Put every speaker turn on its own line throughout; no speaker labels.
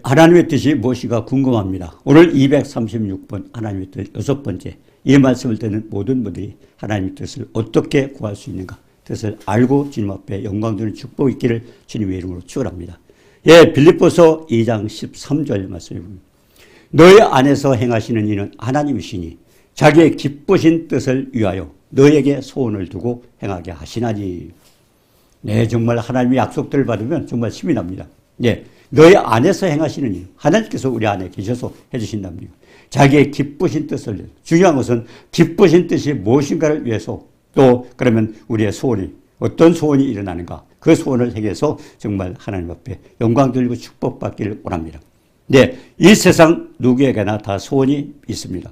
하나님의 뜻이 무엇인가 궁금합니다. 오늘 236번 하나님의 뜻 6번째, 이 말씀을 듣는 모든 분들이 하나님의 뜻을 어떻게 구할 수 있는가, 뜻을 알고 주님 앞에 영광 드리는 축복 있기를 주님의 이름으로 축원합니다. 빌립보서 2장 13절 말씀입니다. 너희 안에서 행하시는 이는 하나님이시니 자기의 기쁘신 뜻을 위하여 너에게 소원을 두고 행하게 하시나니. 정말 하나님의 약속들을 받으면 정말 힘이 납니다. 너희 안에서 행하시는 일, 하나님께서 우리 안에 계셔서 해주신답니다. 자기의 기쁘신 뜻을, 중요한 것은 기쁘신 뜻이 무엇인가를 위해서, 또 그러면 우리의 소원이, 어떤 소원이 일어나는가, 그 소원을 행해서 정말 하나님 앞에 영광 돌리고 축복받기를 원합니다. 이 세상 누구에게나 다 소원이 있습니다.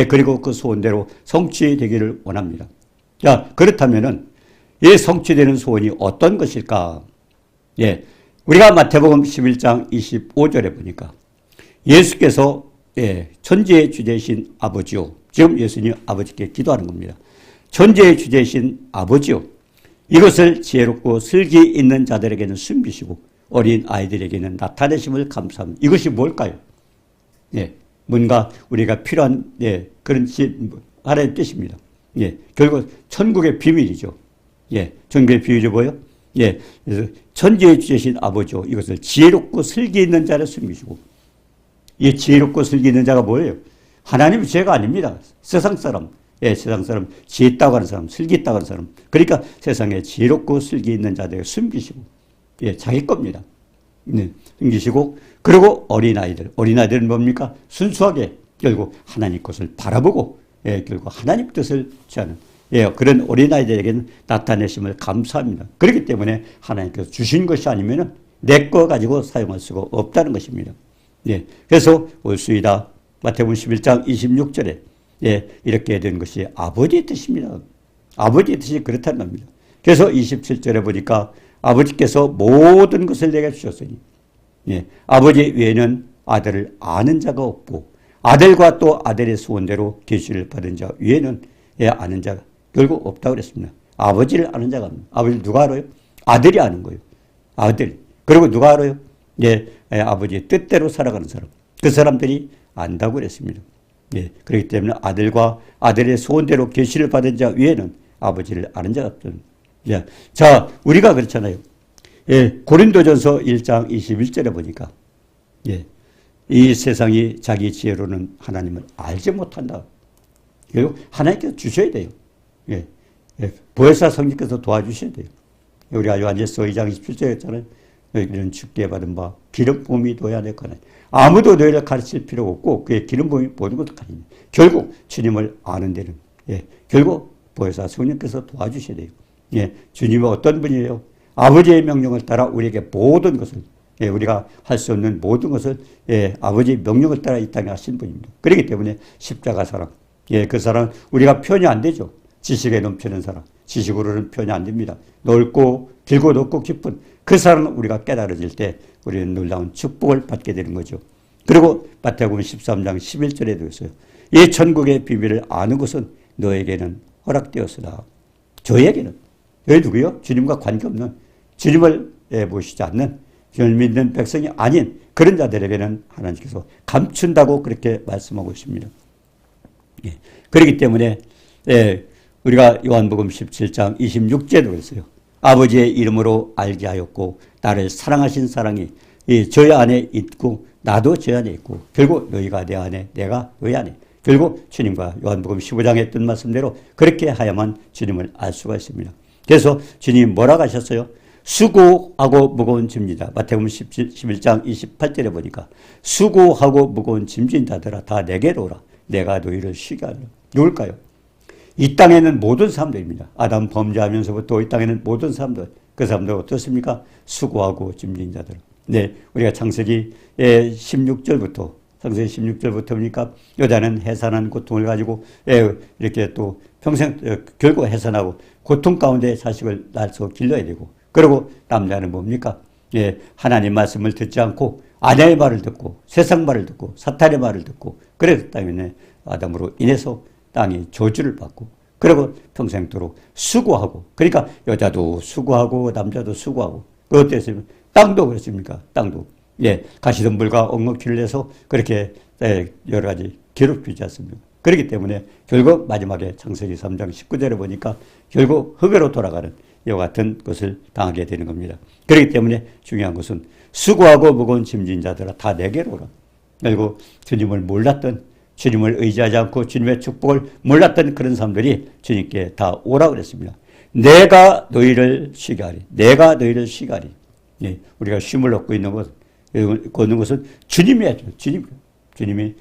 그리고 그 소원대로 성취되기를 원합니다. 자, 그렇다면은 이 성취되는 소원이 어떤 것일까? 우리가 마태복음 11장 25절에 보니까 예수께서 천지의 주제이신 아버지요. 지금 예수님 아버지께 기도하는 겁니다. 천지의 주제이신 아버지요. 이것을 지혜롭고 슬기 있는 자들에게는 숨기시고 어린 아이들에게는 나타내심을 감사합니다. 이것이 뭘까요? 뭔가 우리가 필요한 그런 하나의 뜻입니다. 결국 천국의 비밀이죠. 천국의 비밀이 뭐예요? 그래서 천지의 주제신 아버지요. 이것을 지혜롭고 슬기 있는 자를 숨기시고. 이 지혜롭고 슬기 있는 자가 뭐예요? 하나님의 죄가 아닙니다. 세상 사람. 세상 사람, 지혜 있다고 하는 사람, 슬기 있다고 하는 사람. 그러니까 세상에 지혜롭고 슬기 있는 자들을 숨기시고, 자기 겁니다. 숨기시고, 그리고 어린아이들. 어린아이들은 뭡니까? 순수하게 결국 하나님 것을 바라보고, 결국 하나님 뜻을 취하는, 그런 어린아이들에게는 나타내심을 감사합니다. 그렇기 때문에 하나님께서 주신 것이 아니면은 내 거 가지고 사용할 수가 없다는 것입니다. 그래서 올수이다. 마태복음 11장 26절에 이렇게 된 것이 아버지의 뜻입니다. 아버지의 뜻이 그렇다는 겁니다. 그래서 27절에 보니까 아버지께서 모든 것을 내게 주셨으니 아버지 외에는 아들을 아는 자가 없고 아들과 또 아들의 소원대로 계시를 받은 자 외에는 아는 자가 결국 없다고 그랬습니다. 아버지를 아는 자가 없습니다. 아버지를 누가 알아요? 아들이 아는 거예요. 아들. 그리고 누가 알아요? 아버지의 뜻대로 살아가는 사람. 그 사람들이 안다고 그랬습니다. 그렇기 때문에 아들과 아들의 소원대로 계시를 받은 자 위에는 아버지를 아는 자가 없습니다. 자, 우리가 그렇잖아요. 고린도전서 1장 21절에 보니까 이 세상이 자기 지혜로는 하나님을 알지 못한다. 결국 하나님께서 주셔야 돼요. 보혜사 성령께서 도와주셔야 돼요. 우리가 요한일서 2장 27절에 했잖아요. 너희들은 주께 받은 바 기름 부음이 너희 안에 거나 아무도 너희를 가르칠 필요가 없고 그의 기름 부음이 모든 것을 가리니 결국 주님을 아는 데는 결국 보혜사 성령께서 도와주셔야 돼요. 주님은 어떤 분이에요? 아버지의 명령을 따라 우리에게 모든 것을 우리가 할 수 없는 모든 것을 아버지의 명령을 따라 이 땅에 하신 분입니다. 그렇기 때문에 십자가 사랑, 그 사랑 우리가 표현이 안 되죠. 지식에 넘치는 사랑, 지식으로는 표현이 안 됩니다. 넓고 길고 높고 깊은 그 사랑을 우리가 깨달아질 때 우리는 놀라운 축복을 받게 되는 거죠. 그리고 마태복음 13장 11절에도 있어요. 이 천국의 비밀을 아는 것은 너에게는 허락되었으나 저에게는, 너희 누구요? 주님과 관계없는, 주님을 모시지 않는, 주님을 믿는 백성이 아닌 그런 자들에게는 하나님께서 감춘다고 그렇게 말씀하고 있습니다. 그렇기 때문에 우리가 요한복음 17장 26절에도 그랬어요. 아버지의 이름으로 알게 하였고 나를 사랑하신 사랑이 저희 안에 있고 나도 저 안에 있고 결국 너희가 내 안에 내가 너희 안에, 결국 주님과 요한복음 15장에 했던 말씀대로 그렇게 하야만 주님을 알 수가 있습니다. 그래서 주님이 뭐라고 하셨어요? 수고하고 무거운 짐지다. 마태복음 11장 28절에 보니까 수고하고 무거운 짐진 자들아 다 내게로 오라. 내가 너희를 쉬게 하리라. 누굴까요? 이 땅에는 모든 사람들입니다. 아담 범죄하면서부터 이 땅에는 모든 사람들, 그 사람들 어떻습니까? 수고하고 짐진 자들. 우리가 창세기 16절부터 보니까 여자는 해산한 고통을 가지고 이렇게 또 평생 결국 해산하고 고통 가운데 자식을 낳아서 길러야 되고, 그리고 남자는 뭡니까? 하나님 말씀을 듣지 않고 아내의 말을 듣고 세상 말을 듣고 사탄의 말을 듣고 그랬기 때문에 아담으로 인해서 땅이 저주를 받고, 그리고 평생토록 수고하고, 그러니까 여자도 수고하고 남자도 수고하고, 어땠습니까? 땅도 그렇습니까? 땅도 예, 가시덤불과 엉겅퀴를 내서 그렇게 여러 가지 괴롭히지 않습니까? 그렇기 때문에 결국 마지막에 창세기 3장 19절에 보니까 결국 흙으로 돌아가는 이와 같은 것을 당하게 되는 겁니다. 그렇기 때문에 중요한 것은 수고하고 무거운 짐진 자들아 다 내게로 오라. 결국 주님을 몰랐던, 주님을 의지하지 않고 주님의 축복을 몰랐던 그런 사람들이 주님께 다 오라 그랬습니다. 내가 너희를 쉬게 하리. 내가 너희를 쉬게 하리. 예, 우리가 쉼을 얻고 있는 것, 걷는 것은 주님이 해줘. 주님이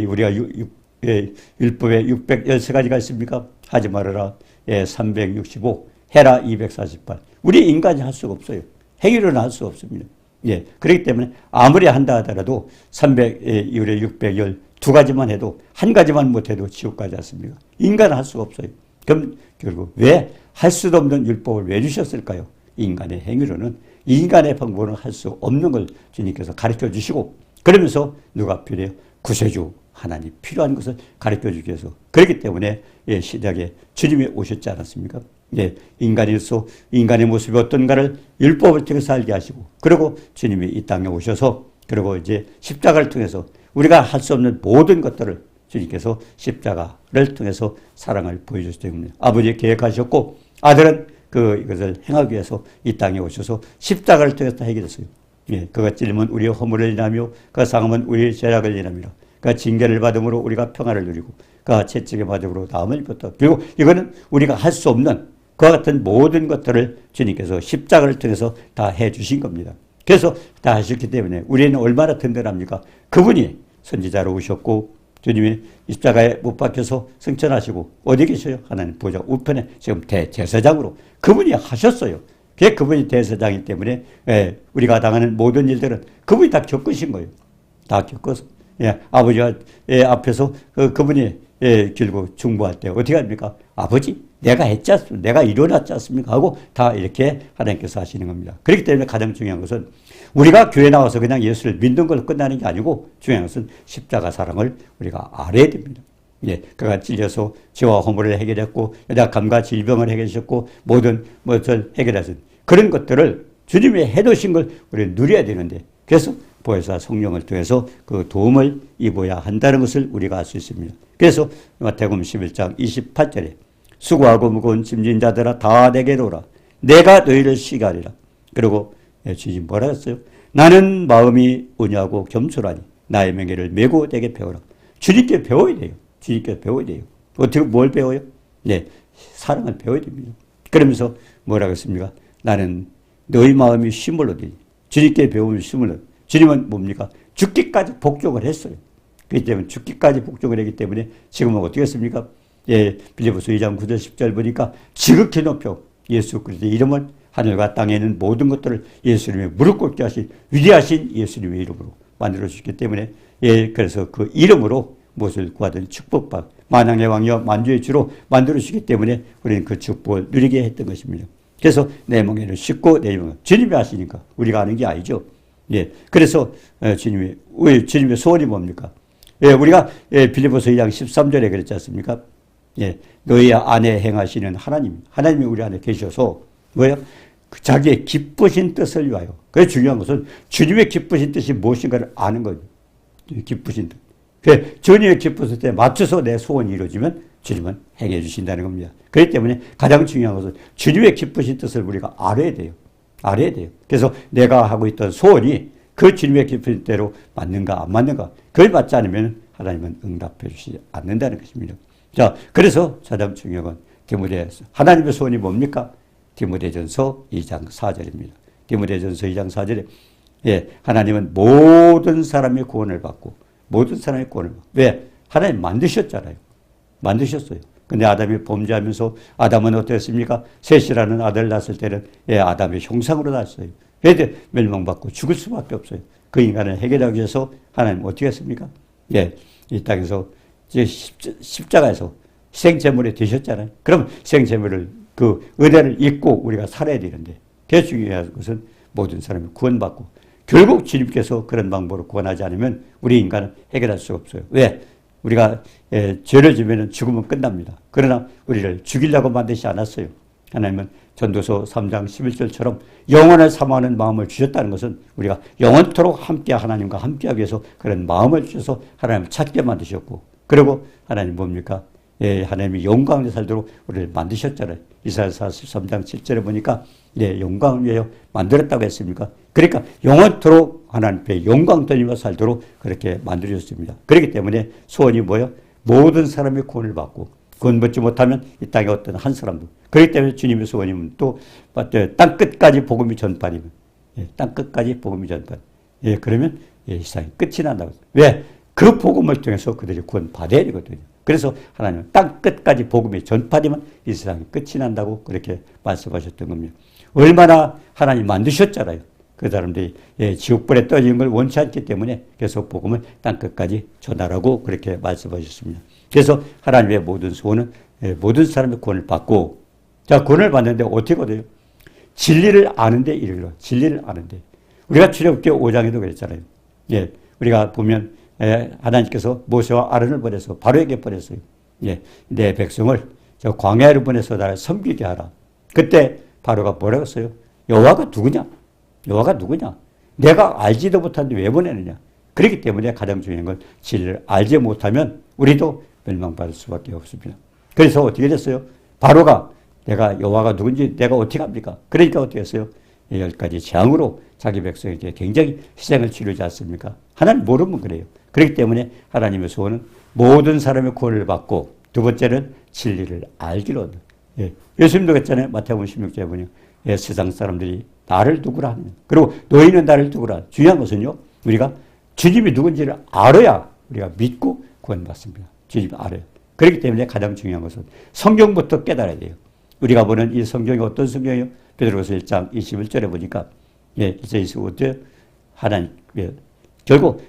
우리가 율법에 613가지가 있습니까? 하지 말아라. 365. 해라 248. 우리 인간이 할 수가 없어요. 행위로는 할 수가 없습니다. 예. 그렇기 때문에 아무리 한다 하더라도 612가지만 해도 한 가지만 못해도 지옥 가지 않습니까? 인간은 할 수가 없어요. 그럼 결국 왜 할 수도 없는 율법을 왜 주셨을까요? 인간의 행위로는 인간의 방법으로는 할 수 없는 걸 주님께서 가르쳐 주시고 그러면서 누가 필요해요? 구세주 하나님 필요한 것을 가르쳐 주기 위해서 그렇기 때문에 시작에 주님이 오셨지 않았습니까? 예, 인간으로서 인간의 모습이 어떤가를 율법을 통해서 알게 하시고 그리고 주님이 이 땅에 오셔서 그리고 이제 십자가를 통해서 우리가 할 수 없는 모든 것들을 주님께서 십자가를 통해서 사랑을 보여주셨기 때문에 아버지 계획하셨고 아들은 이것을 행하기 위해서 이 땅에 오셔서 십자가를 통해서 해결했어요. 예, 그가 찔림은 우리의 허물을 인하며 그가 상함은 우리의 죄악을 인하며 그가 징계를 받음으로 우리가 평화를 누리고 그가 채찍을 받음으로 나음을 입었다. 그리고 이거는 우리가 할 수 없는 그와 같은 모든 것들을 주님께서 십자가를 통해서 다 해주신 겁니다. 그래서 다 하셨기 때문에 우리는 얼마나 든든합니까? 그분이 선지자로 오셨고 주님이 십자가에 못 박혀서 승천하시고 어디 계셔요? 하나님 보좌 우편에 지금 대제사장으로 그분이 하셨어요. 그분이 대제사장이기 때문에 우리가 당하는 모든 일들은 그분이 다 겪으신 거예요. 다 겪어서 아버지가 앞에서 그분이 결국 중보할 때 어떻게 합니까? 아버지 내가 했지 않습니까? 내가 일어났지 않습니까? 하고 다 이렇게 하나님께서 하시는 겁니다. 그렇기 때문에 가장 중요한 것은 우리가 교회 나와서 그냥 예수를 믿는 걸로 끝나는 게 아니고 중요한 것은 십자가 사랑을 우리가 알아야 됩니다. 예, 그가 찔려서 죄와 허물을 해결했고 연약함과 질병을 해결하셨고 모든 것을 해결하신 그런 것들을 주님이 해놓으신 걸 우리는 누려야 되는데 그래서 보혜사 성령을 통해서 그 도움을 입어야 한다는 것을 우리가 알 수 있습니다. 그래서 마태복음 11장 28절에 수고하고 무거운 짐진 자들아 다 내게로 오라. 내가 너희를 쉬게 하리라. 그리고 주님 뭐라 했어요? 나는 마음이 온유하고 겸손하니 나의 명예를 메고 내게 배워라. 주님께 배워야 돼요. 주님께 배워야 돼요. 어떻게 뭘 배워요? 네, 사랑을 배워야 됩니다. 그러면서 뭐라고 했습니까? 나는 너희 마음이 쉼을 얻으니 주님께 배우면 쉼을 얻으니 주님은 뭡니까? 죽기까지 복종을 했어요. 그렇기 때문에 죽기까지 복종을 했기 때문에 지금은 어떻게 했습니까? 예, 빌립보서 2장 9절 10절 보니까 지극히 높여 예수 그리스도의 이름을 하늘과 땅에 있는 모든 것들을 예수님의 무릎 꿇게 하신 위대하신 예수님의 이름으로 만들어 주셨기 때문에 그래서 그 이름으로 무엇을 구하든 축복받 만왕의 왕이여 만주의 주로 만들어 주시기 때문에 우리는 그 축복을 누리게 했던 것입니다. 그래서 내 멍에를 씻고 내 멍에 주님이 하시니까 우리가 아는 게 아니죠. 예, 그래서 주님의 소원이 뭡니까? 예, 우리가 빌립보서 2장 13절에 그랬지 않습니까? 예, 너희 안에 행하시는 하나님이 우리 안에 계셔서 뭐예요? 자기의 기쁘신 뜻을 위하여. 그래서 중요한 것은 주님의 기쁘신 뜻이 무엇인가를 아는 거죠. 기쁘신 뜻. 그 주님의 기쁘신 뜻에 맞춰서 내 소원이 이루어지면 주님은 행해 주신다는 겁니다. 그렇기 때문에 가장 중요한 것은 주님의 기쁘신 뜻을 우리가 알아야 돼요. 알아야 돼요. 그래서 내가 하고 있던 소원이 그 주님의 기쁘신 뜻대로 맞는가 안 맞는가 그걸 맞지 않으면 하나님은 응답해 주시지 않는다는 것입니다. 자, 그래서 가장 중요한 건 디모데서 하나님의 소원이 뭡니까? 디모데전서 2장 4절입니다. 디모데전서 2장 4절에 하나님은 모든 사람의 구원을 받고 모든 사람의 구원을 받고 왜? 하나님 만드셨잖아요. 만드셨어요. 근데 아담이 범죄하면서 아담은 어땠습니까? 셋이라는 아들을 낳았을 때는 아담의 형상으로 낳았어요. 그래도 멸망받고 죽을 수밖에 없어요. 그 인간을 해결하기 위해서 하나님 어떻게 했습니까? 이 땅에서 십자가에서 희생제물이 되셨잖아요. 그럼 희생제물을 그 은혜를 잊고 우리가 살아야 되는데 그 중요한 것은 모든 사람이 구원받고 결국 주님께서 그런 방법으로 구원하지 않으면 우리 인간은 해결할 수가 없어요. 왜? 우리가 죄를 지으면 죽으면 끝납니다. 그러나 우리를 죽이려고 만드시지 않았어요. 하나님은 전도서 3장 11절처럼 영원을 사모하는 마음을 주셨다는 것은 우리가 영원토록 함께 하나님과 함께하기 위해서 그런 마음을 주셔서 하나님을 찾게 만드셨고, 그리고 하나님 뭡니까? 예, 하나님이 영광을 살도록 우리를 만드셨잖아요. 이사야서 43장 7절에 보니까 예, 영광을 위하여 만들었다고 했습니까? 그러니까 영원토록 하나님 앞에 영광 돌리며 살도록 그렇게 만들어졌습니다. 그렇기 때문에 소원이 뭐예요? 모든 사람의 구원을 받고, 구원 받지 못하면 이 땅에 어떤 한 사람도. 그렇기 때문에 주님의 소원이면 또 땅끝까지 복음이 전파되면, 예, 땅끝까지 복음이 전파. 예, 그러면 예, 이 세상이 끝이 난다고. 왜? 그 복음을 통해서 그들이 구원 받아야 되거든요. 그래서 하나님은 땅끝까지 복음이 전파되면 이 세상이 끝이 난다고 그렇게 말씀하셨던 겁니다. 얼마나 하나님 만드셨잖아요. 그 사람들이 예, 지옥불에 떠지는 걸 원치 않기 때문에 계속 복음을 땅끝까지 전하라고 그렇게 말씀하셨습니다. 그래서 하나님의 모든 소원은 예, 모든 사람의 구원을 받고, 자, 구원을 받는데 어떻게 거든요? 진리를 아는데 이르러. 진리를 아는데. 우리가 출애굽기 5장에도 그랬잖아요. 예, 우리가 보면 예, 하나님께서 모세와 아론을 보내서 바로에게 보냈어요. 예, 내 백성을 저 광야로 보내서 나를 섬기게 하라. 그때 바로가 뭐라고 했어요? 여호와가 누구냐? 여호와가 누구냐? 내가 알지도 못하는데 왜 보내느냐? 그렇기 때문에 가장 중요한 건 진리를 알지 못하면 우리도 멸망받을 수밖에 없습니다. 그래서 어떻게 됐어요? 바로가 내가 여호와가 누군지 내가 어떻게 합니까? 그러니까 어떻게 했어요? 10가지 재앙으로 자기 백성에게 굉장히 희생을 치르지 않습니까? 하나님 모르면 그래요. 그렇기 때문에 하나님의 소원은 모든 사람의 구원을 받고, 두 번째는 진리를 알기로 한다. 예. 예수님도 그랬잖아요. 마태복음 16장에 보니 예, 세상 사람들이 나를 누구라 하느냐. 그리고 너희는 나를 누구라. 중요한 것은요, 우리가 주님이 누군지를 알아야 우리가 믿고 구원받습니다. 주님이 알아요. 그렇기 때문에 가장 중요한 것은 성경부터 깨달아야 돼요. 우리가 보는 이 성경이 어떤 성경이에요? 베드로서 1장 21절에 보니까 예, 이제 어때요? 하나님, 예, 결국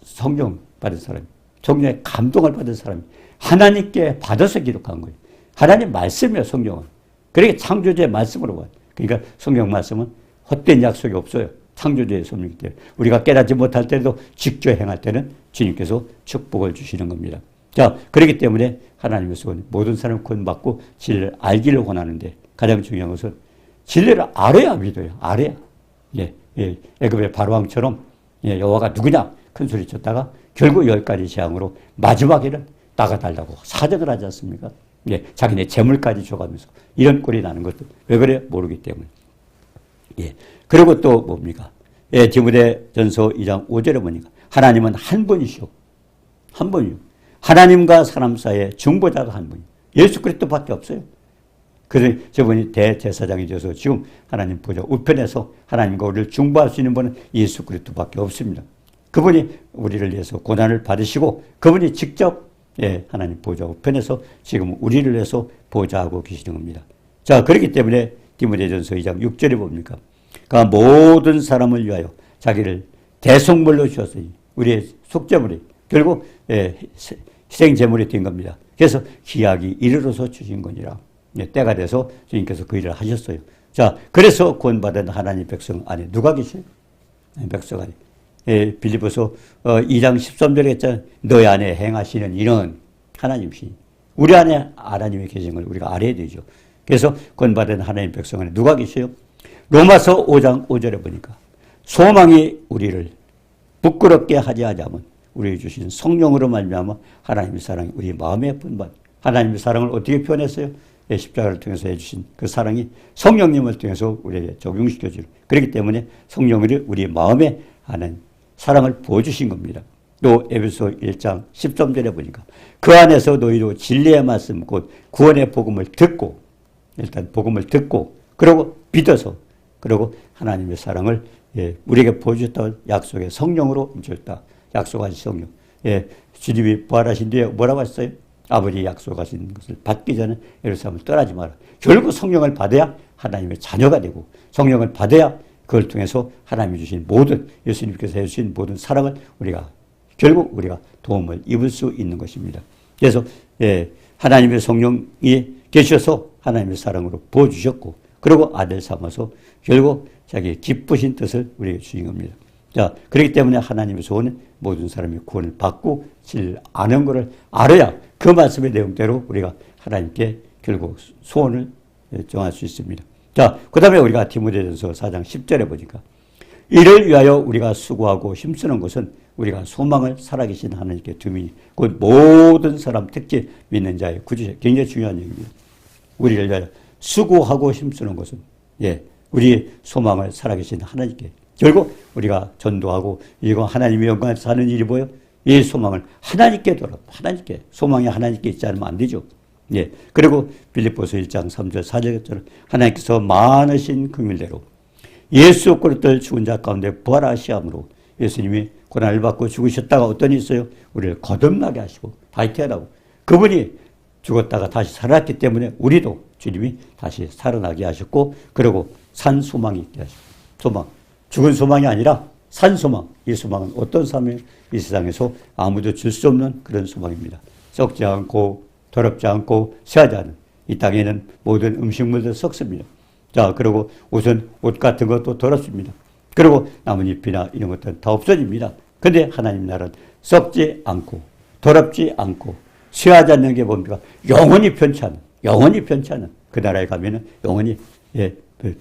성경 받은 사람, 성령의 감동을 받은 사람이 하나님께 받아서 기록한 거예요. 하나님 말씀이에요, 성경은. 그러니까 창조주의 말씀으로 봐요. 그러니까 성경 말씀은 헛된 약속이 없어요. 창조주의 섭리이기 때문에. 우리가 깨닫지 못할 때도 직접 행할 때는 주님께서 축복을 주시는 겁니다. 자, 그렇기 때문에 하나님의 소원, 모든 사람 구원받고 진리를 알기를 원하는데 가장 중요한 것은 진리를 알아야 믿어요. 알아야. 예, 예, 애굽의 바로왕처럼 예, 여호와가 누구냐 큰 소리 쳤다가 결국 10가지 재앙으로 마지막에는 나가 달라고 사정을 하지 않습니까? 예, 자기네 재물까지 줘가면서 이런 꼴이 나는 것도 왜 그래? 모르기 때문에. 예, 그리고 또 뭡니까? 예, 디모데전서 2장 5절에 보니까 하나님은 한 분이시오. 한 분이요. 하나님과 사람 사이에 중보자가 한 분이요. 예수 그리스도밖에 없어요. 그래서 저분이 대제사장이 되어서 지금 하나님 보좌 우편에서 하나님과 우리를 중보할 수 있는 분은 예수 그리스도밖에 없습니다. 그분이 우리를 위해서 고난을 받으시고 그분이 직접 예, 하나님 보좌 우편에서 지금 우리를 위해서 보좌하고 계시는 겁니다. 자, 그렇기 때문에 디모데전서 2장 6절에 봅니까? 그러니까 모든 사람을 위하여 자기를 대속물로 주었으니 우리의 속죄물이 결국 예, 희생제물이 된 겁니다. 그래서 기약이 이르러서 주신 거니라. 예, 때가 돼서 주님께서 그 일을 하셨어요. 자, 그래서 구원받은 하나님 백성 안에 누가 계세요? 백성 안에. 예, 빌립보서 2장 13절에 했잖아요. 너희 안에 행하시는 이는 하나님이시니. 우리 안에 하나님이 계신 걸 우리가 알아야 되죠. 그래서 구원받은 하나님 백성 안에 누가 계세요? 로마서 5장 5절에 보니까 소망이 우리를 부끄럽게 하지 하자면 우리에게 주신 성령으로 말미암아 하나님의 사랑이 우리 마음에 분반. 하나님의 사랑을 어떻게 표현했어요? 예, 십자가를 통해서 해주신 그 사랑이 성령님을 통해서 우리에게 적용시켜주는. 그렇기 때문에 성령을 우리 마음에 하는 사랑을 보여주신 겁니다. 또 에베소 1장 13절에 보니까 그 안에서 너희도 진리의 말씀 곧 구원의 복음을 듣고 일단 복음을 듣고 그리고 믿어서 그리고 하나님의 사랑을 예, 우리에게 보여주셨다는 약속의 성령으로 인쳤다. 약속하신 성령. 예, 주님이 부활하신 뒤에 뭐라고 하셨어요? 아버지 약속하신 것을 받기 전에 예루살렘을 떠나지 마라. 결국 성령을 받아야 하나님의 자녀가 되고 성령을 받아야 그걸 통해서 하나님이 주신 모든 예수님께서 해주신 모든 사랑을 우리가 결국 우리가 도움을 입을 수 있는 것입니다. 그래서 예, 하나님의 성령이 계셔서 하나님의 사랑으로 부어주셨고 그리고 아들 삼아서 결국 자기의 기쁘신 뜻을 우리에게 주신 겁니다. 자, 그렇기 때문에 하나님의 소원은 모든 사람이 구원을 받고 진리를 아는 것을 알아야 그 말씀의 내용대로 우리가 하나님께 결국 소원을 정할 수 있습니다. 자, 그 다음에 우리가 디모데전서 4장 10절에 보니까 이를 위하여 우리가 수고하고 힘쓰는 것은 우리가 소망을 살아계신 하나님께 두미니 곧 모든 사람 특히 믿는 자의 구주셔. 굉장히 중요한 얘기입니다. 우리를 위하여 수고하고 힘쓰는 것은 우리 소망을 살아계신 하나님께 결국 우리가 전도하고 이거 하나님의 영광을 사는 일이 뭐예요? 이 소망을 하나님께 돌아 하나님께 소망이 하나님께 있지 않으면 안 되죠. 그리고 빌립보서 1장 3절 4절처럼 하나님께서 많으신 긍휼대로 예수 그리스도를 죽은 자 가운데 부활하시함으로 예수님이 고난을 받고 죽으셨다가 어떤 일이 있어요? 우리를 거듭나게 하시고 다시 태어나고 그분이 죽었다가 다시 살아났기 때문에 우리도 주님이 다시 살아나게 하셨고 그리고 산 소망이 있게 하셨고 소망 죽은 소망이 아니라 산 소망 이 소망은 어떤 삶이에요? 이 세상에서 아무도 줄 수 없는 그런 소망입니다. 썩지 않고 더럽지 않고 쇠하지 않은 이 땅에는 모든 음식물도 썩습니다. 자, 그리고 우선 옷 같은 것도 더럽습니다. 그리고 나뭇잎이나 이런 것들은 다 없어집니다. 근데 하나님 나라는 썩지 않고 더럽지 않고 쇠하지 않는 게 뭡니까? 영원히 편치 않은 그 나라에 가면은 영원히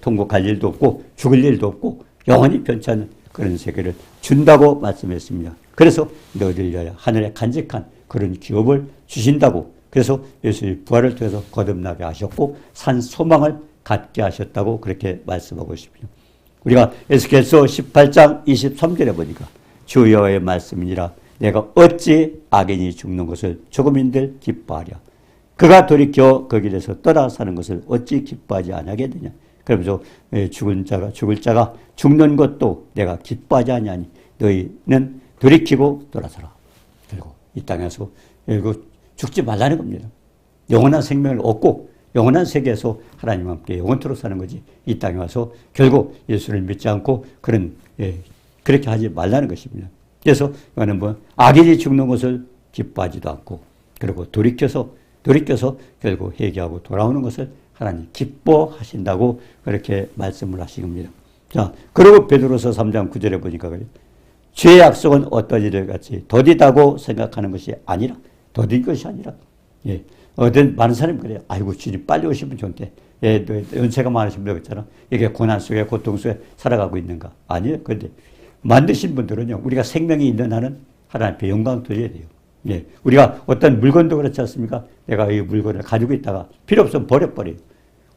통곡할 일도 없고 죽을 일도 없고 영원히 편치 않은 그런 세계를 준다고 말씀했습니다. 그래서 너희들 위하여 하늘에 간직한 그런 기업을 주신다고 그래서 예수의 부활을 통해서 거듭나게 하셨고 산 소망을 갖게 하셨다고 그렇게 말씀하고 있습니다. 우리가 에스겔서 18장 23절에 보니까 주 여호와의 말씀이니라 내가 어찌 악인이 죽는 것을 조금인들 기뻐하랴 그가 돌이켜 그 길에서 떠나 사는 것을 어찌 기뻐하지 아니하게 되냐 그러면서 죽을 자가 죽는 것도 내가 기뻐하지 아니하니 너희는 돌이키고 돌아서라. 그리고 이 땅에서 죽지 말라는 겁니다. 영원한 생명을 얻고 영원한 세계에서 하나님과 함께 영원토록 사는 거지 이 땅에 와서 결국 예수를 믿지 않고 그렇게 하지 말라는 것입니다. 그래서 이거는 악인이 죽는 것을 기뻐하지도 않고 그리고 돌이켜서 결국 회개하고 돌아오는 것을 하나님 기뻐하신다고 그렇게 말씀을 하신 겁니다. 자, 그리고 베드로서 3장 9절에 보니까 그래요. 죄의 약속은 어떤 일을 같이 더디다고 생각하는 것이 아니라 더딘 것이 아니라 어떤 많은 사람이 그래요. 아이고 주님 빨리 오시면 좋은데 연세가 많으신 분 있잖아. 이게 고난 속에 고통 속에 살아가고 있는가? 아니에요. 그런데 만드신 분들은요. 우리가 생명이 있는 한은 하나님 앞에 영광 돌려야 돼요. 우리가 어떤 물건도 그렇지 않습니까? 내가 이 물건을 가지고 있다가 필요 없으면 버려버려요.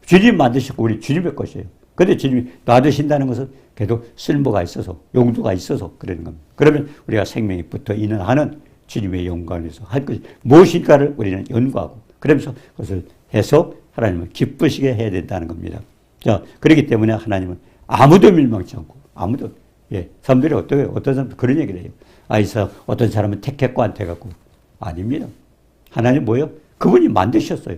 주님 만드셨고 우리 주님의 것이에요. 그런데 주님이 놔두신다는 것은 그래도 쓸모가 있어서 용도가 있어서 그러는 겁니다. 그러면 우리가 생명이 붙어 있는 한은 주님의 영광을 위해서 할 것이 무엇인가를 우리는 연구하고 그러면서 그것을 해서 하나님을 기쁘시게 해야 된다는 겁니다. 자, 그렇기 때문에 하나님은 아무도 밀망치 않고 아무도 사람들이 어떤 사람도 그런 얘기를 해요. 어떤 사람은 택했고 안 택했고 아닙니다. 하나님 뭐예요? 그분이 만드셨어요.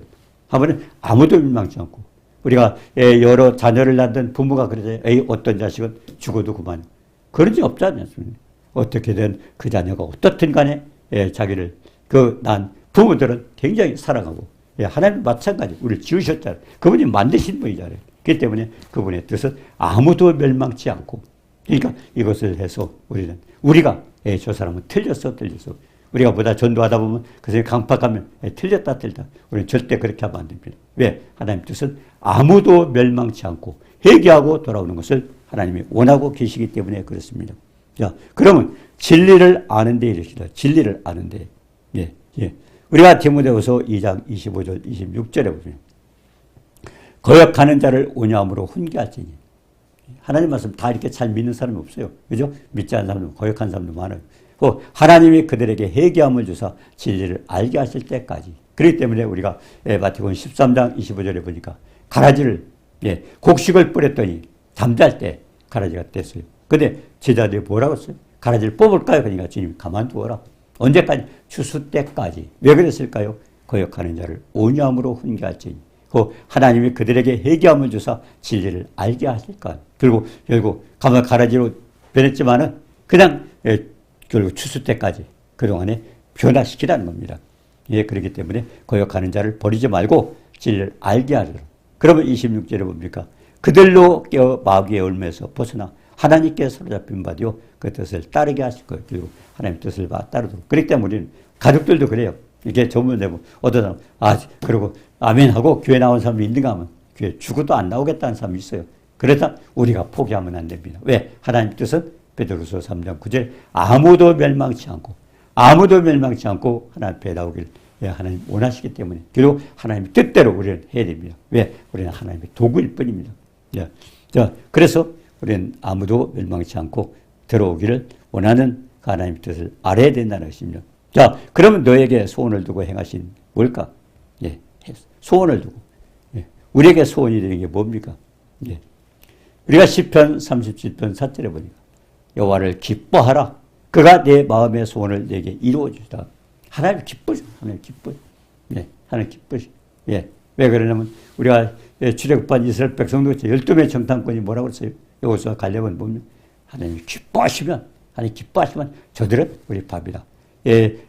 하면은 아무도 밀망치 않고 우리가 여러 자녀를 낳는 부모가 그러죠. 어떤 자식은 죽어도 그만. 그런 적 없지 않습니까? 어떻게든 그 자녀가 어떻든 간에 자기를 난 부모들은 굉장히 사랑하고 하나님 마찬가지 우리를 지으셨잖아요. 그분이 만드신 분이잖아요. 그렇기 때문에 그분의 뜻은 아무도 멸망치 않고 그러니까 이것을 해서 우리가 저 사람은 틀렸어. 우리가 보다 전도하다 보면 그 사람이 강팍하면 틀렸다. 우리는 절대 그렇게 하면 안 됩니다. 왜? 하나님 뜻은 아무도 멸망치 않고 회개하고 돌아오는 것을 하나님이 원하고 계시기 때문에 그렇습니다. 자, 그러면 진리를 아는데 이르시다. 진리를 아는데. 우리가 디모데후서 2장 25절 26절에 보면 거역하는 자를 온유함으로 훈계할지니 하나님 말씀 다 이렇게 잘 믿는 사람이 없어요. 그죠? 믿지 않는 사람도 거역하는 사람도 많아요. 하나님이 그들에게 회개함을 주사 진리를 알게 하실 때까지. 그렇기 때문에 우리가 마태복음 13장 25절에 보니까 가라지를 곡식을 뿌렸더니 잠잘 때 가라지가 뗐어요. 근데 제자들이 뭐라고 했어요? 가라지를 뽑을까요? 그러니까 주님 가만두어라. 언제까지? 추수 때까지. 왜 그랬을까요? 거역하는 자를 온유함으로 훈계할지니 하나님이 그들에게 회개함을 주사 진리를 알게 하실까. 그리고 결국 가라지로 변했지만은 그냥 결국 추수 때까지 그동안에 변화시키라는 겁니다. 그렇기 때문에 거역하는 자를 버리지 말고 진리를 알게 하리라. 그러면 26절에 뭡니까? 그들로 깨어 마귀의 올무에서 벗어나 하나님께 사로잡힌 바디요 그 뜻을 따르게 하실 거예요. 그리고 하나님 뜻을 따르도록. 그렇기 때문에 우리는 가족들도 그래요. 이게 전문되고 어떤 사람 그리고 아멘 하고 교회 나온 사람이 있는가 하면 교회 죽어도 안 나오겠다는 사람이 있어요. 그러다 우리가 포기하면 안 됩니다. 왜? 하나님 뜻은 베드로서 3장 9절 아무도 멸망치 않고 하나님 앞에 나오길 하나님 원하시기 때문에 그리고 하나님의 뜻대로 우리는 해야 됩니다. 왜? 우리는 하나님의 도구일 뿐입니다. 자, 그래서 우리는 아무도 멸망치 않고 들어오기를 원하는 하나님의 뜻을 알아야 된다는 것입니다. 자, 그러면 너에게 소원을 두고 행하신 뭘까? 소원을 두고. 우리에게 소원이 되는 게 뭡니까? 우리가 시편 37편 4절에 보니까 여호와를 기뻐하라. 그가 내 마음의 소원을 내게 이루어 주시다. 하나님 기쁘죠. 하나님 기쁘죠. 하나님 기쁘죠. 왜 그러냐면 우리가 출애굽한 이스라엘 백성도 12명의 정탐꾼이 뭐라고 그랬어요? 여호수아 갈렙은 보면 하나님 기뻐하시면 저들은 우리 밥이다.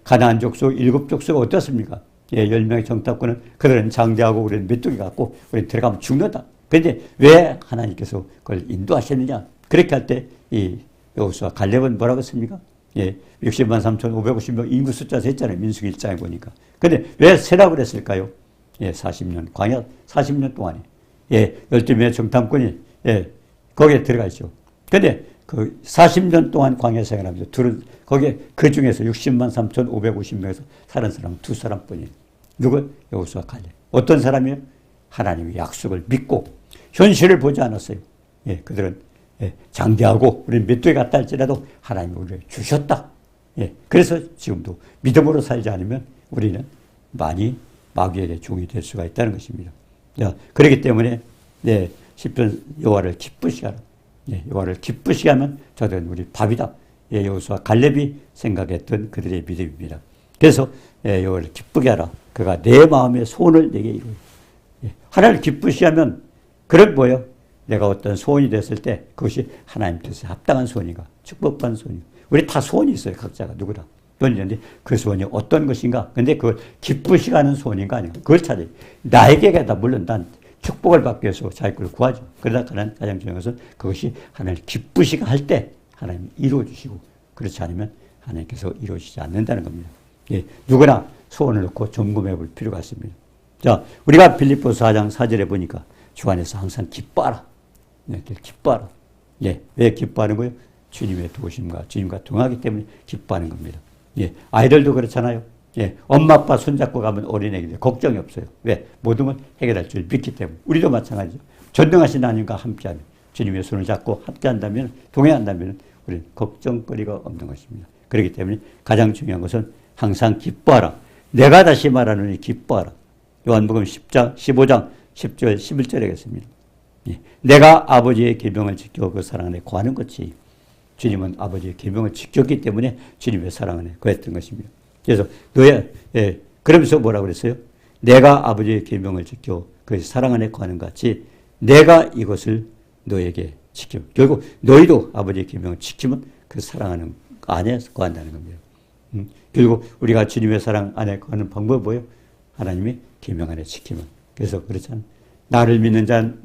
가나안 족속 7족속은 어떻습니까? 10명의 정탐꾼은 그들은 장대하고 우리는 메뚜기 같고 우리는 들어가면 죽는다. 그런데 왜 하나님께서 그걸 인도하셨느냐? 그렇게 할 때 이 여호수아 갈렙은 뭐라고 했습니까? 60만 3,550명 인구 숫자 셌잖아요. 민수기 1장에 보니까. 근데 왜 세라고 그랬을까요? 40년, 광야 40년 동안에. 12명의 정탐꾼이, 거기에 들어가 있죠. 근데 그 40년 동안 광야 생활하면서 거기에 그 중에서 60만 3,550명에서 사는 사람은 2사람 뿐이에요. 누구? 여호수아 갈렙. 어떤 사람이에요? 하나님의 약속을 믿고 현실을 보지 않았어요. 그들은 장대하고 우리는 맷돌이 같다 할지라도 하나님이 우리를 주셨다. 그래서 지금도 믿음으로 살지 않으면 우리는 많이 마귀에게 종이 될 수가 있다는 것입니다. 그렇기 때문에 시편 여호와를 기쁘시게 하라. 여호와를 기쁘시게 하면 저들은 우리 밥이다. 여호수아 갈렙이 생각했던 그들의 믿음입니다. 그래서 여호와를 기쁘게 하라. 그가 내 마음의 소원을 내게 이루어. 하나님을 기쁘시게 하면 그런 뭐예요? 내가 어떤 소원이 됐을 때 그것이 하나님 뜻에 합당한 소원인가 축복받은 소원인가. 우리 다 소원이 있어요. 각자가 누구나. 그런데 그 소원이 어떤 것인가. 근데 그걸 기쁘시게 하는 소원인가 아닌가. 그걸 찾아요. 나에게다 물론 난 축복을 받기 위해서 자기 걸 구하죠. 그러다 가장 중요한 것은 그것이 하나님 기쁘시게 할 때 하나님 이루어 주시고 그렇지 않으면 하나님께서 이루어지지 않는다는 겁니다. 누구나 소원을 놓고 점검해 볼 필요가 있습니다. 자, 우리가 빌립보서 4장 4절에 보니까 주 안에서 항상 기뻐하라. 기뻐하라. 왜 기뻐하는 거예요? 주님의 도우심과 주님과 동하기 때문에 기뻐하는 겁니다. 아이들도 그렇잖아요. 엄마 아빠 손잡고 가면 어린애기들 걱정이 없어요. 왜? 모든 걸 해결할 줄 믿기 때문에. 우리도 마찬가지죠. 전능하신 하나님과 함께하면 주님의 손을 잡고 함께한다면 동행한다면 우리는 걱정거리가 없는 것입니다. 그렇기 때문에 가장 중요한 것은 항상 기뻐하라. 내가 다시 말하노니 기뻐하라. 요한복음 10장 15장 10절 11절에 겠습니다. 내가 아버지의 계명을 지켜 그 사랑 안에 거하는 것이 주님은 아버지의 계명을 지켰기 때문에 주님의 사랑 안에 거했던 것입니다. 그래서 그러면서 뭐라고 그랬어요? 내가 아버지의 계명을 지켜 그 사랑 안에 거하는 것 같이 내가 이것을 너에게 지켜. 결국 너희도 아버지의 계명을 지키면 그 사랑 안에 거한다는 겁니다. 결국 우리가 주님의 사랑 안에 거하는 방법이 뭐예요? 하나님의 계명 안에 지키면. 그래서 그렇잖아요. 나를 믿는 자는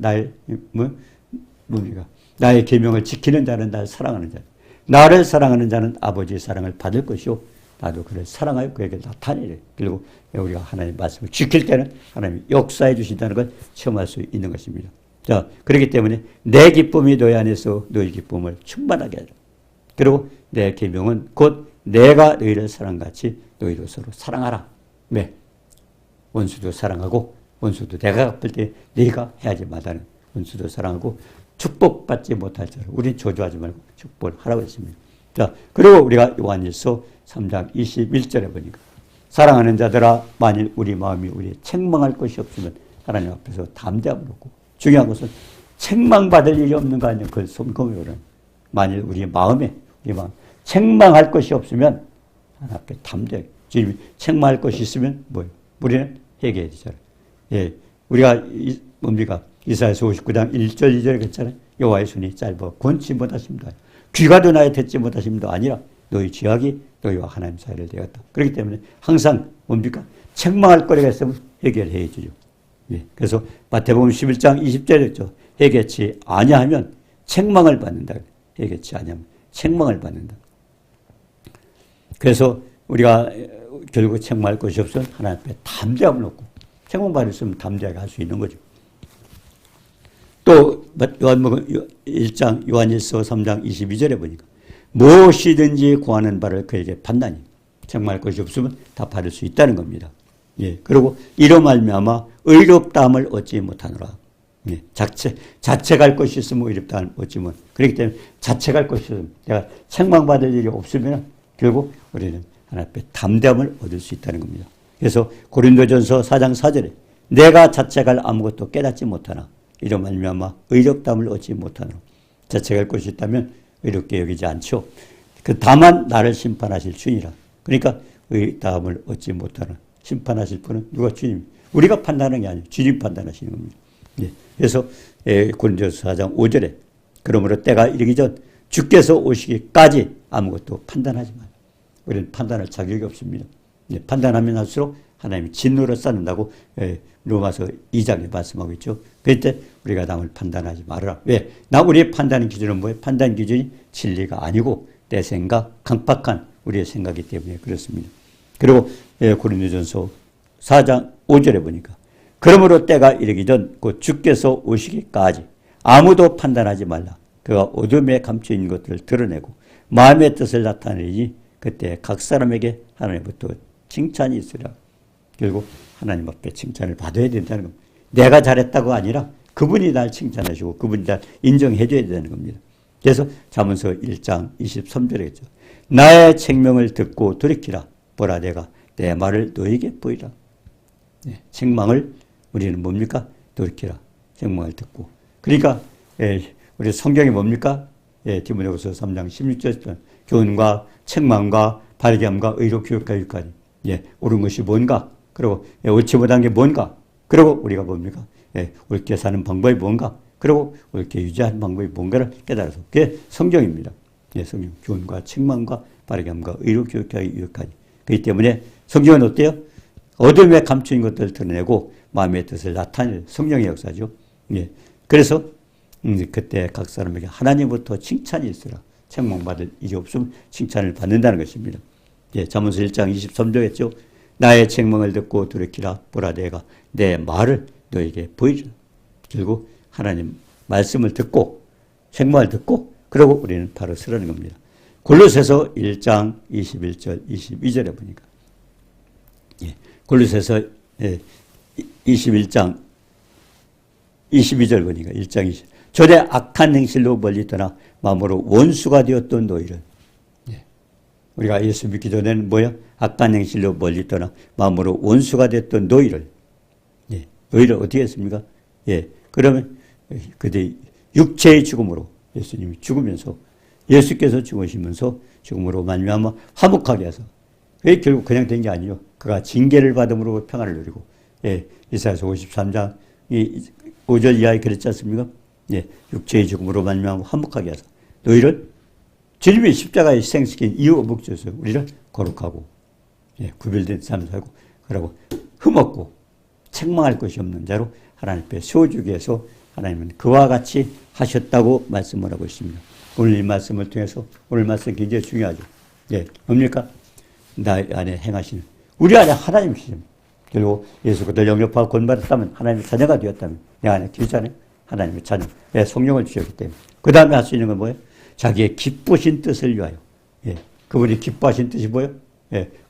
뭡니까? 나의 계명을 지키는 자는 나를 사랑하는 자. 나를 사랑하는 자는 아버지의 사랑을 받을 것이요. 나도 그를 사랑하여 그에게 나타내리. 그리고 우리가 하나님의 말씀을 지킬 때는 하나님이 역사해 주신다는 걸 체험할 수 있는 것입니다. 자, 그렇기 때문에 내 기쁨이 너희 안에서 너희 기쁨을 충만하게 하라. 그리고 내 계명은 곧 내가 너희를 사랑같이 너희도 서로 사랑하라. 왜? 원수도 사랑하고 원수도 내가 갚을 때 네가 해야지 마다는 원수도 사랑하고 축복받지 못할 자를 우린 저주하지 말고 축복을 하라고 했습니다. 자, 그리고 우리가 요한일서 3장 21절에 보니까 사랑하는 자들아 만일 우리 마음이 우리 책망할 것이 없으면 하나님 앞에서 담대함을 얻고 중요한 것은 책망받을 일이 없는 거 아니에요. 그걸 손검에 오르는. 만일 우리 마음에 책망할 것이 없으면 하나님 앞에 담대하게 주님이 책망할 것이 있으면 뭐예요? 우리는 회개해야 되잖아요. 우리가 뭡니까? 이사야서 59장 1절 2절에 그랬잖아요. 여호와의 손이 짧아 권치 못하심도 아니라 귀가도 나의 듣지 못하심도 아니라 너희 죄악이 너희와 하나님 사이를 되었다. 그렇기 때문에 항상 뭡니까? 책망할 거리가 있으면 해결해 주죠. 그래서 마태복음 11장 20절에 했죠. 회개치 아니하면 책망을 받는다. 회개치 아니하면 책망을 받는다. 그래서 우리가 결국 책망할 것이 없으면 하나님 앞에 담대함을 놓고 책망받을 수 있으면 담대하게 할 수 있는 거죠. 또 요한복음 1장 요한일서 3장 22절에 보니까 무엇이든지 구하는 바를 그에게 판단이 정말 것이 없으면 다 받을 수 있다는 겁니다. 예. 그리고 이로 말미암아 의롭다함을 얻지 못하노라. 예. 자책할 것이 있으면 의롭다함을 얻지 못. 그렇기 때문에 자책할 것이 있으면 내가 책망받을 일이 없으면 결국 우리는 하나님 앞에 담대함을 얻을 수 있다는 겁니다. 그래서 고린도전서 4장 4절에 내가 자책할 아무것도 깨닫지 못하나 이로 말미암아 의롭다함을 얻지 못하노라. 자책할 것이 있다면 의롭게 여기지 않죠. 그 다만 나를 심판하실 주니라. 그러니까 의롭다함을 얻지 못하는 심판하실 분은 누가? 주님. 우리가 판단하는 게 아니에요. 주님 판단하시는 겁니다. 예. 그래서 고린도전서 4장 5절에 그러므로 때가 이르기 전 주께서 오시기까지 아무것도 판단하지 마라. 우리는 판단할 자격이 없습니다. 예. 판단하면 할수록 하나님이 진노를 쌓는다고 로마서 2장에 말씀하고 있죠. 그럴 때 우리가 남을 판단하지 말아라. 왜? 우리의 판단 기준은 뭐예요? 판단 기준이 진리가 아니고 내 생각, 강팍한 우리의 생각이기 때문에 그렇습니다. 그리고 고린도전서 4장 5절에 보니까 그러므로 때가 이르기 전 곧 주께서 오시기까지 아무도 판단하지 말라. 그가 어둠에 감춰있는 것들을 드러내고 마음의 뜻을 나타내니 그때 각 사람에게 하나님부터 칭찬이 있으리라. 결국 하나님 앞에 칭찬을 받아야 된다는 겁니다. 내가 잘했다고 아니라 그분이 날 칭찬하시고 그분이 날 인정해 줘야 되는 겁니다. 그래서 잠언서 1장 23절에 있죠. 나의 책명을 듣고 돌이키라. 보라 내가 내 말을 너에게 보이라. 네, 책망을 우리는 뭡니까? 돌이키라. 책망을 듣고. 그러니까 우리 성경이 뭡니까? 디모데후서 3장 16절 교훈과 책망과 발견과 의로 교육과 유익하니 옳은 것이 뭔가? 그리고 옳지 못한 게 뭔가? 그리고 우리가 뭡니까? 옳게 사는 방법이 뭔가? 그리고 옳게 유지하는 방법이 뭔가를 깨달아서 그게 성경입니다. 성경 교훈과 책망과 바르게함과 의로 교육하기 유익하니. 그렇기 때문에 성경은 어때요? 어둠에 감추인 것들을 드러내고 마음의 뜻을 나타낼 성령의 역사죠. 그래서 그때 각 사람에게 하나님부터 칭찬이 있으라. 책망받을 일이 없으면 칭찬을 받는다는 것입니다. 잠언서 1장 23절했죠. 나의 책망을 듣고 돌이키라. 보라 내가 내 말을 너에게 보이리라. 결국 하나님 말씀을 듣고 책망을 듣고 그러고 우리는 바로 서라는 겁니다. 골로새서 1장 21절 22절에 보니까 골로새서 21장 22절 보니까 1장 20 전에 악한 행실로 멀리 떠나 마음으로 원수가 되었던 너희를 우리가 예수 믿기 전에는 뭐야? 악한 행실로 멀리 떠나 마음으로 원수가 됐던 너희를 너희를 어떻게 했습니까? 그러면 그때 육체의 죽음으로 예수님이 죽으면서 예수께서 죽으시면서 죽음으로 말미암아 화목하게 해서 왜 결국 그냥 된 게 아니에요. 그가 징계를 받음으로 평안을 누리고 이사야서 53장 5절 이하에 그랬지 않습니까? 육체의 죽음으로 말미암아 화목하게 해서 너희를 주님의 십자가에 희생시킨 이유 목적에서 우리를 거룩하고 구별된 삶을 살고 그러고 흠없고 책망할 것이 없는 자로 하나님 앞에 세워주기 위해서 하나님은 그와 같이 하셨다고 말씀을 하고 있습니다. 오늘 이 말씀을 통해서 오늘 말씀 굉장히 중요하죠. 뭡니까? 나 안에 행하시는 우리 안에 하나님이시죠. 그리고 예수 그리스도 영접하고 구원받았다면 하나님의 자녀가 되었다면 내 안에 기르잖아요. 하나님의 자녀. 성령을 주셨기 때문에. 그 다음에 할 수 있는 건 뭐예요? 자기의 기쁘신 뜻을 위하여. 그분이 기뻐하신 뜻이 뭐예요?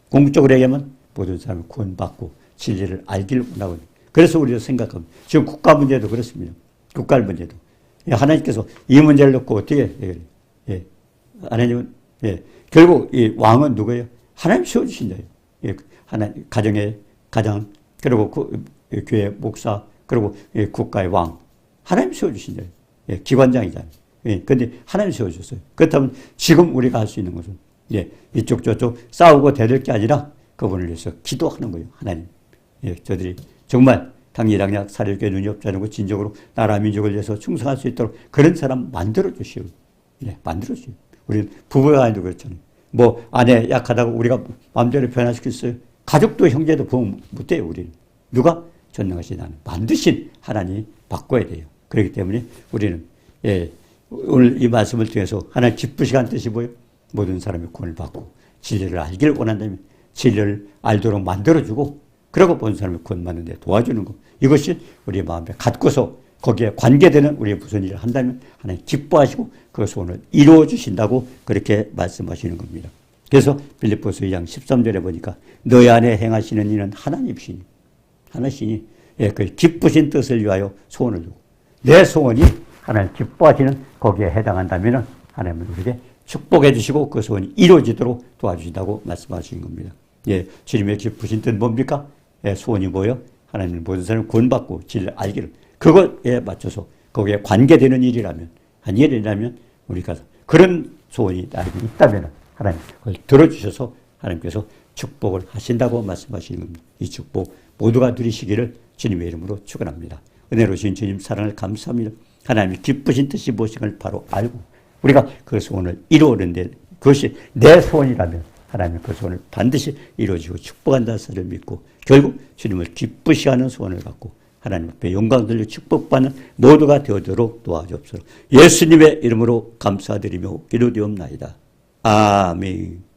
공적으로 얘기하면 모든 사람이 구원받고 진리를 알기를 원하거든요. 그래서 우리가 생각합니다. 지금 국가 문제도 그렇습니다. 국가 문제도. 하나님께서 이 문제를 놓고 어떻게 해요? 하나님은, 결국 이 왕은 누구예요? 하나님 세워주신 자예요. 하나님, 가정, 그리고 교회 목사, 그리고 국가의 왕. 하나님 세워주신 자예요. 기관장이잖아요. 근데 하나님 세워주셨어요. 그렇다면 지금 우리가 할 수 있는 것은, 이쪽 저쪽 싸우고 대들 게 아니라 그분을 위해서 기도하는 거예요. 하나님. 저들이 정말 당리당략 사려교회 눈이 없지 않고 진정으로 나라 민족을 위해서 충성할 수 있도록 그런 사람 만들어주시오. 만들어주시오. 우리는 부부가 아니도 그렇잖아요. 뭐 아내 약하다고 우리가 마음대로 변화시킬 수 있어요. 가족도 형제도 보면 못해요. 우리는. 누가? 전능하신 하나님. 만드신 하나님이 바꿔야 돼요. 그렇기 때문에 우리는 오늘 이 말씀을 통해서 하나님 기쁘시간 뜻이 뭐예요? 모든 사람이 구원을 받고 진리를 알기를 원한다면 진리를 알도록 만들어주고 그러고 모든 사람이 구원받는 데 도와주는 것. 이것이 우리의 마음에 갖고서 거기에 관계되는 우리 무슨 일을 한다면 하나님 기뻐하시고 그 소원을 이루어 주신다고 그렇게 말씀하시는 겁니다. 그래서 빌립보서 2장 13절에 보니까 너희 안에 행하시는 이는 하나님이시니 하나님이시니 예, 그 기쁘신 뜻을 위하여 소원을 주고 내 소원이 하나님 기뻐하시는 거기에 해당한다면 하나님은 우리에게 축복해 주시고 그 소원이 이루어지도록 도와주신다고 말씀하시는 겁니다. 예, 주님의 기쁘신 뜻 뭡니까? 예, 소원이 뭐예요? 하나님은 모든 사람을 구원받고 진리를 알기를 그것에 맞춰서 거기에 관계되는 일이라면 한 일이라면 우리가 그런 소원이 나에게 있다면 하나님 그걸 들어주셔서 하나님께서 축복을 하신다고 말씀하시는 겁니다. 이 축복 모두가 누리시기를 주님의 이름으로 축원합니다. 은혜로우신 주님 사랑을 감사합니다. 하나님이 기쁘신 뜻이 무엇인가를 바로 알고 우리가 그 소원을 이루었는데 그것이 내 소원이라면 하나님 그 소원을 반드시 이루어지고 축복한다는 사실을 믿고 결국 주님을 기쁘시하는 소원을 갖고 하나님 앞에 영광 돌려 축복받는 모두가 되어도록 도와주옵소서. 예수님의 이름으로 감사드리며 기도되옵나이다. 아멘.